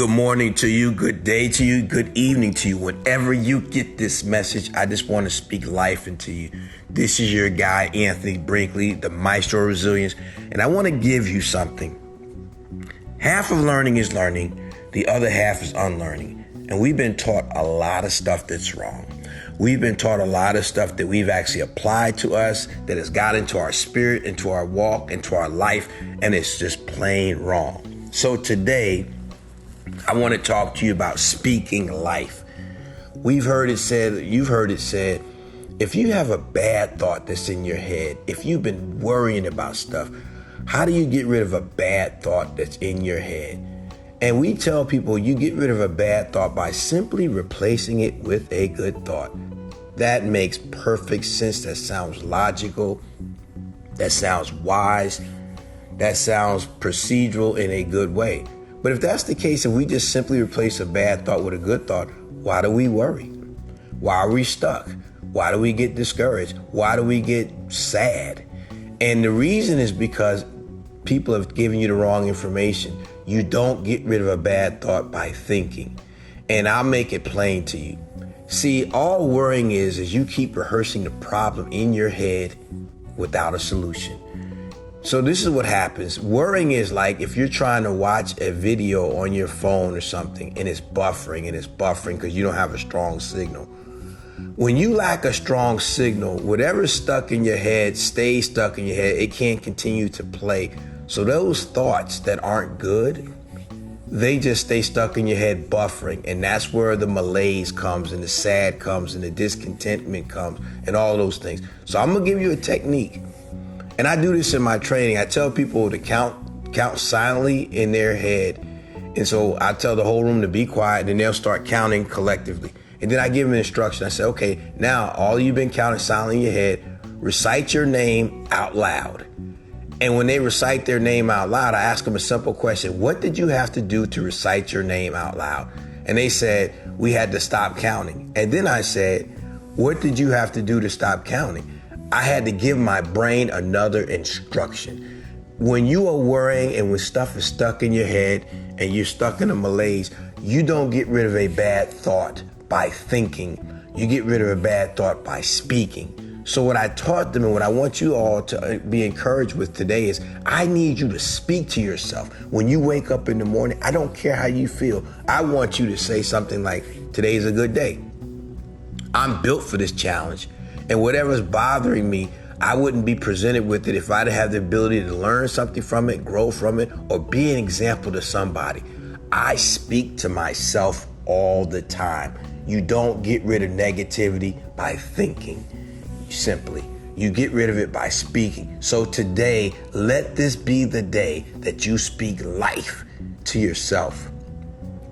Good morning to you, good day to you, good evening to you. Whenever you get this message, I just want to speak life into you. This is your guy, Anthony Brinkley, the Maestro of Resilience, and I want to give you something. Half of learning is learning, the other half is unlearning. And we've been taught a lot of stuff that's wrong. We've been taught a lot of stuff that we've actually applied to us, that has got into our spirit, into our walk, into our life, and it's just plain wrong. So today, I want to talk to you about speaking life. You've heard it said, if you have a bad thought that's in your head, if you've been worrying about stuff, how do you get rid of a bad thought that's in your head? And we tell people you get rid of a bad thought by simply replacing it with a good thought. That makes perfect sense. That sounds logical. That sounds wise. That sounds procedural in a good way. But if that's the case, if we just simply replace a bad thought with a good thought, why do we worry? Why are we stuck? Why do we get discouraged? Why do we get sad? And the reason is because people have given you the wrong information. You don't get rid of a bad thought by thinking. And I'll make it plain to you. See, all worrying is you keep rehearsing the problem in your head without a solution. So this is what happens. Worrying is like if you're trying to watch a video on your phone or something and it's buffering because you don't have a strong signal. When you lack a strong signal, whatever's stuck in your head stays stuck in your head. It can't continue to play. So those thoughts that aren't good, they just stay stuck in your head buffering. And that's where the malaise comes and the sad comes and the discontentment comes and all those things. So I'm going to give you a technique. And I do this in my training. I tell people to count silently in their head. And so I tell the whole room to be quiet, and then they'll start counting collectively. And then I give them an instruction. I say, okay, now all you've been counting silently in your head, recite your name out loud. And when they recite their name out loud, I ask them a simple question. What did you have to do to recite your name out loud? And they said, we had to stop counting. And then I said, what did you have to do to stop counting? I had to give my brain another instruction. When you are worrying and when stuff is stuck in your head and you're stuck in a malaise, you don't get rid of a bad thought by thinking. You get rid of a bad thought by speaking. So what I taught them and what I want you all to be encouraged with today is I need you to speak to yourself. When you wake up in the morning, I don't care how you feel. I want you to say something like, today's a good day. I'm built for this challenge. And whatever's bothering me, I wouldn't be presented with it if I didn't have the ability to learn something from it, grow from it, or be an example to somebody. I speak to myself all the time. You don't get rid of negativity by thinking. Simply, you get rid of it by speaking. So today, let this be the day that you speak life to yourself,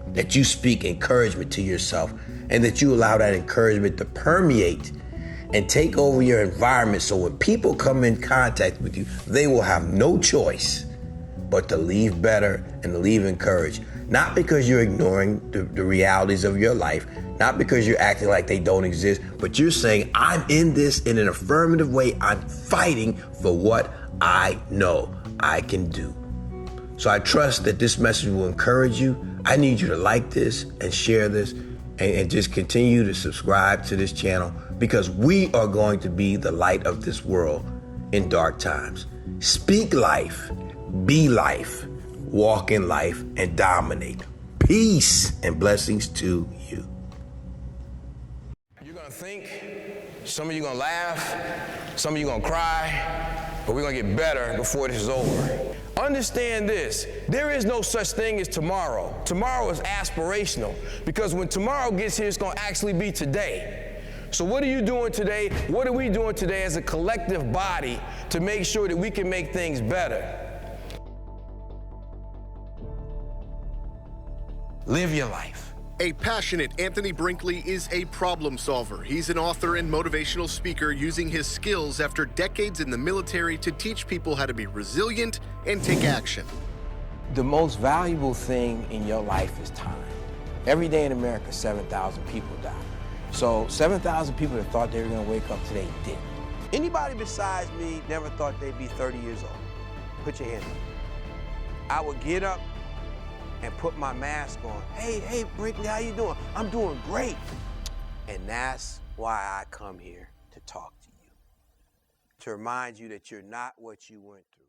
that you speak encouragement to yourself, and that you allow that encouragement to permeate and take over your environment so when people come in contact with you, they will have no choice but to leave better and to leave encouraged. Not because you're ignoring the realities of your life, not because you're acting like they don't exist, but you're saying, I'm in this in an affirmative way. I'm fighting for what I know I can do. So I trust that this message will encourage you. I need you to like this and share this and just continue to subscribe to this channel because we are going to be the light of this world in dark times. Speak life, be life, walk in life, and dominate. Peace and blessings to you. You're gonna think, some of you gonna laugh, some of you gonna cry, but we're gonna get better before this is over. Understand this, there is no such thing as tomorrow. Tomorrow is aspirational because when tomorrow gets here, it's gonna actually be today. So what are you doing today? What are we doing today as a collective body to make sure that we can make things better? Live your life. A passionate Anthony Brinkley is a problem solver. He's an author and motivational speaker using his skills after decades in the military to teach people how to be resilient and take action. The most valuable thing in your life is time. Every day in America, 7,000 people die. So 7,000 people that thought they were gonna wake up today didn't. Anybody besides me never thought they'd be 30 years old? Put your hand up. I would get up and put my mask on. Hey, Brinkley, how you doing? I'm doing great. And that's why I come here to talk to you, to remind you that you're not what you went through.